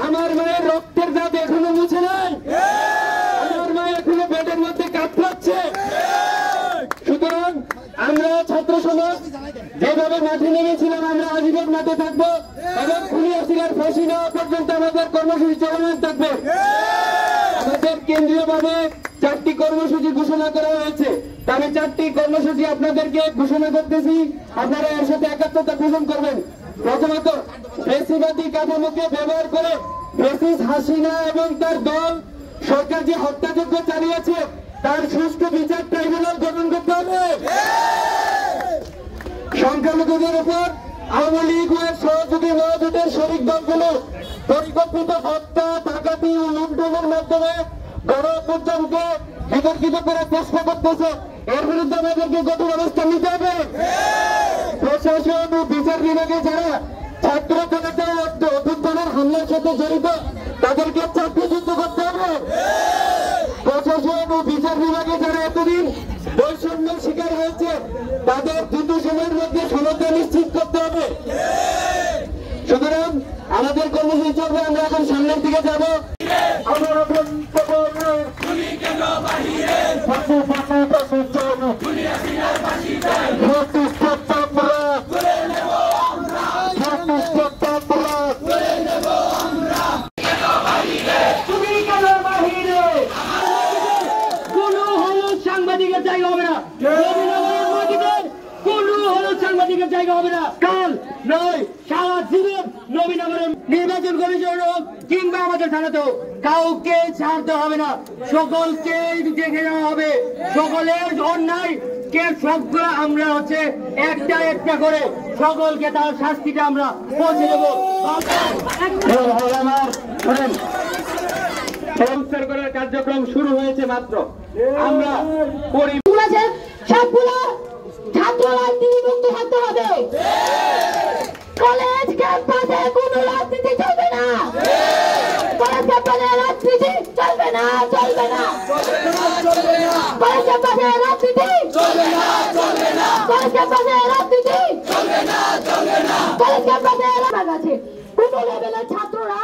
আমার মায়ের রক্তের দাঁত এখনো মুছে নাই, আমার মা এখনো পেটের মধ্যে কাঁপছে। সুতরাং আমরা ছাত্র সমাজ যেভাবে মাঠে নেমেছিলাম আমরা আজীবন মাঠে থাকবো এবং খুনি হাসিনার ফাঁসি নেওয়া পর্যন্ত আমাদের কর্মসূচি চলমান থাকবে। আমাদের কেন্দ্রীয়ভাবে 4টি কর্মসূচি ঘোষণা করা হয়েছে। আমি 4টি কর্মসূচি আপনাদেরকে ঘোষণা করতেছি, আপনারা এর সাথে একাত্মতা পোষণ করবেন। প্রথমত, ফ্যাসিবাদী কাঠামোকে ব্যবহার করে ফ্যাসিস্ট হাসিনা এবং তার দল সরকার যে হত্যাযজ্ঞ চালিয়েছে তার সুষ্ঠু বিচার ট্রাইব্যুনাল গঠন করতে হবে। সংখ্যালঘুদের উপর আওয়ামী লীগ ও সহযোগী মহাজোটের শরিক দলগুলো পরিকল্পিত হত্যা, ডাকাতি ও লুণ্ঠনের মাধ্যমে গণ অভ্যুত্থানকে বিতর্কিত করার চেষ্টা করতেছে। এর বিরুদ্ধে আমাদেরকে কঠোর অবস্থান নিতে হবে। প্রশাসন ও বিচার বিভাগে যারা ছাত্র জনতা অভ্যুত্থানের হামলার সাথে জড়িত তাদেরকে চাকরিচ্যুত করতে হবে। প্রশাসন ও বিচার বিভাগে যারা এতদিন বৈষম্যের শিকার হয়েছে তাদের দ্রুত সময়ের মধ্যে সমতা নিশ্চিত করতে হবে। সুতরাং আমাদের কর্মসূচি চলবে, আমরা এখন সামনের দিকে যাবো। সাংবাদিকের জায়গা হবে না, কোনো হলুদ সাংবাদিকের জায়গা হবে না। কাল নয়, সারা জীবন নবীনগরের নির্বাচন কমিশন হোক কিংবা আমাদের থানাতেও কাউকে ছাড়তে হবে না, সকলকে দেখে নেওয়া হবে। সকলের অন্যায় কে সবগুলো আমরা হচ্ছে একটা একটা করে সকলকে তার শাস্তিটা আমরা পৌঁছে দেবো। সংস্কার করার কার্যক্রম শুরু হয়েছে মাত্র। আমরা সবগুলো ছাত্র রাজনীতি মুক্ত থাকতে হবে। কলেজ ক্যাম্পাসে কোনো রাজনীতি চলবে না, কলেজ ক্যাম্পাসে রাজনীতি চলবে না, চলবে না, কলেজ ক্যাম্পাসে রাজনীতি চলবে না, চলবে না, কলেজ ক্যাম্পাসে রাজনীতি চলবে না, চলবে না, কলেজ ক্যাম্পাসে আছে। কোনো লেভেলের ছাত্ররা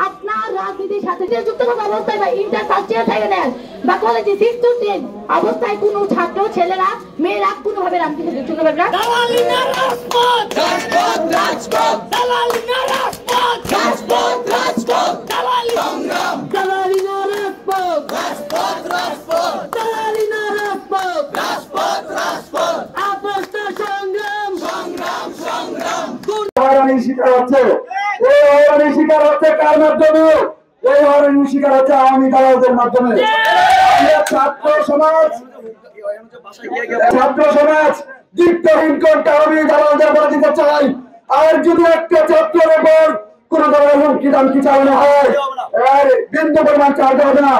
আপনার রাজনীতির সাথে যুক্ত থাকা অবস্থায় বা ইন্টার ফার্স্ট ইয়ার থেকে নেন বা কলেজে 6 to 10 অবস্থায় কোনো ছাত্র ছেলেরা মেয়েরা কোনোভাবে রাজনীতিতে যুক্ত হবে না। দালালিনা রাজপথ, রাজপথ, রাজপথ, দালালিনা রাজপথ, রাজপথ, রাজপথ, দালালি সংগ্রাম, দালালিনা রাজপথ, রাজপথ, রাজপথ, দালালিনা রাজপথ, রাজপথ, রাজপথ, আপস্ত সংগ্রাম, সংগ্রাম, সংগ্রাম। হয়রানির শিকার হচ্ছে, এই হয়রানির শিকার হচ্ছে কার মাধ্যমে? এই হয়রানির শিকার হচ্ছে আওয়ামী দালালদের মাধ্যমে। ছাত্র সমাজ দীপ্তহীন কণ্ঠে আওয়ামী দালালদের বলে দিতে চাই, আর যদি একটা ছাত্রের উপর কোন ধরনের হুমকি দামকি চালানো হয় আর বিন্দু পরিমাণ চালাতে হবে না।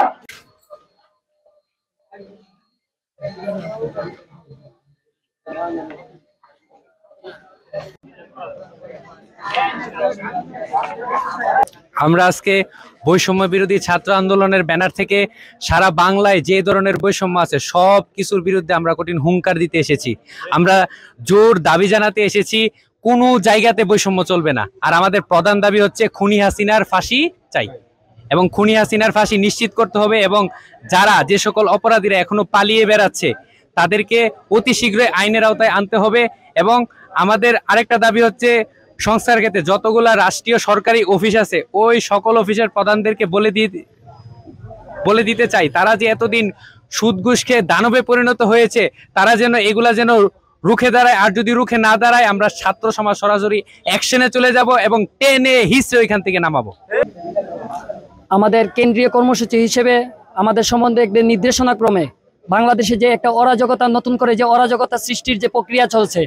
আমরা আজকে বৈষম্য বিরোধী ছাত্র আন্দোলনের ব্যানার থেকে সারা বাংলায় যে ধরনের বৈষম্য আছে সব কিছুর বিরুদ্ধে আমরা কঠিন হুঙ্কার দিতে এসেছি। আমরা জোর দাবি জানাতে এসেছি, কোনো জায়গাতে বৈষম্য চলবে না। আর আমাদের প্রধান দাবি হচ্ছে খুনি হাসিনার ফাঁসি চাই এবং খুনি হাসিনার ফাঁসি নিশ্চিত করতে হবে। এবং যারা যে সকল অপরাধীরা এখনো পালিয়ে বেড়াচ্ছে তাদেরকে অতি শীঘ্রই আইনের আওতায় আনতে হবে। এবং আমাদের আরেকটা দাবি হচ্ছে সংস্কার ক্ষেত্রে যতগুলা রাষ্ট্রীয় সরকারি অফিস আছে ওই সকল অফিসের প্রধানদেরকে বলে দিতে চাই, তারা যে এতদিন সুদ ঘুষ খেয়ে দানবে পরিণত হয়েছে তারা যেন এগুলা যেন রুখে দাঁড়ায়। আর যদি রুখে না দাঁড়ায় আমরা ছাত্র সমাজ সরাসরি অ্যাকশনে চলে যাব এবং টেনে হিসে ওইখান থেকে নামাবো। আমাদের কেন্দ্রীয় কর্মসূচি হিসেবে আমাদের সম্বন্ধে একটি নির্দেশনা ক্রমে বাংলাদেশে যে একটা অরাজকতা, নতুন করে যে অরাজকতা সৃষ্টির যে প্রক্রিয়া চলছে,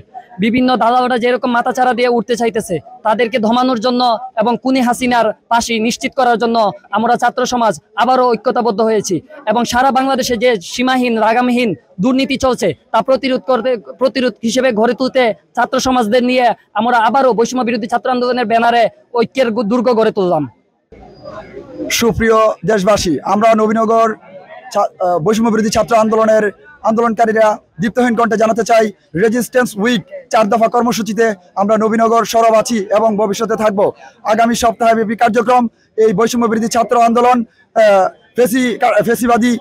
বিভিন্ন দালালরা যেরকম মাথাচাড়া দিয়ে উঠতে চাইতেছে, তাদেরকে ধমানোর জন্য এবং খুনি হাসিনার ফাঁসি নিশ্চিত করার জন্য আমরা ছাত্র সমাজ আবারও ঐক্যতাবদ্ধ হয়েছি এবং সারা বাংলাদেশে যে সীমাহীন লাগামহীন দুর্নীতি চলছে তা প্রতিরোধ হিসেবে গড়ে তুলতে ছাত্র সমাজদের নিয়ে আমরা আবারও বৈষম্য বিরোধী ছাত্র আন্দোলনের ব্যানারে ঐক্যের দুর্গ গড়ে তুললাম। সুপ্রিয় দেশবাসী, আমরা নবীনগর বৈষম্য বিরোধী ছাত্র আন্দোলনের আন্দোলনকারীরা দীপ্তহীন কণ্ঠে জানাতে চাই, রেজিস্ট্যান্স উইক 4 দফা কর্মসূচিতে আমরা নবীনগর সরব আছি এবং ভবিষ্যতে থাকব। আগামী সপ্তাহব্যাপী কার্যক্রম এই বৈষম্য বিরোধী ছাত্র আন্দোলন ফেসিবাদী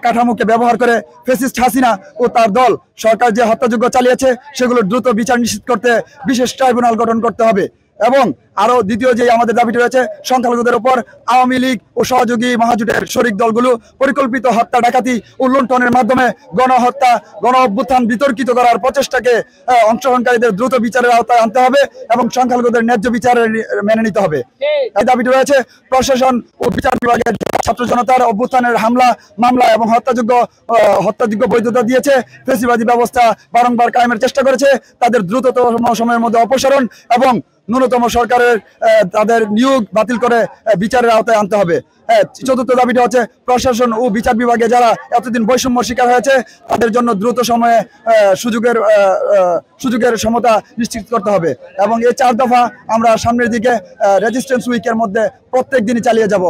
কাঠামোকে ব্যবহার করে ফেসিস্ট হাসিনা ও তার দল সরকার যে হত্যাযজ্ঞ চালিয়েছে সেগুলোর দ্রুত বিচার নিশ্চিত করতে বিশেষ ট্রাইব্যুনাল গঠন করতে হবে। এবং আরো দ্বিতীয় যে আমাদের দাবিটি রয়েছে, সংখ্যালঘুদের উপর আওয়ামী লীগ ও সহযোগী মহাজোটের শরিক দলগুলো পরিকল্পিত হত্যা, ডাকাতি ও লুণ্ঠনের মাধ্যমে গণহত্যা, গণ অভ্যুত্থান বিতর্কিত করার প্রচেষ্টাকে অংশগ্রহণকারীদের দ্রুত বিচারের আওতায় আনতে হবে এবং সংখ্যালঘুদের ন্যায্য বিচার মেনে নিতে হবে। এই দাবিটি রয়েছে প্রশাসন ও বিচার বিভাগের ছাত্র জনতার অভ্যুত্থানের হামলা, মামলা এবং হত্যাযোগ্য বৈধতা দিয়েছে, ফেসিবাদী ব্যবস্থা বারংবার কায়েমের চেষ্টা করেছে, তাদের দ্রুততম সময়ের মধ্যে অপসারণ এবং ন্যূনতম সরকারের তাদের নিয়োগ বাতিল করে বিচারের আওতায় আনতে হবে। চতুর্থ দাবিটা হচ্ছে প্রশাসন ও বিচার বিভাগে যারা এতদিন বৈষম্য শিকার হয়েছে তাদের জন্য দ্রুত সময়ে সুযোগের সমতা নিশ্চিত করতে হবে এবং এই 4 দফা আমরা সামনের দিকে রেজিস্ট্যান্স উইকের মধ্যে প্রত্যেক দিনই চালিয়ে যাব।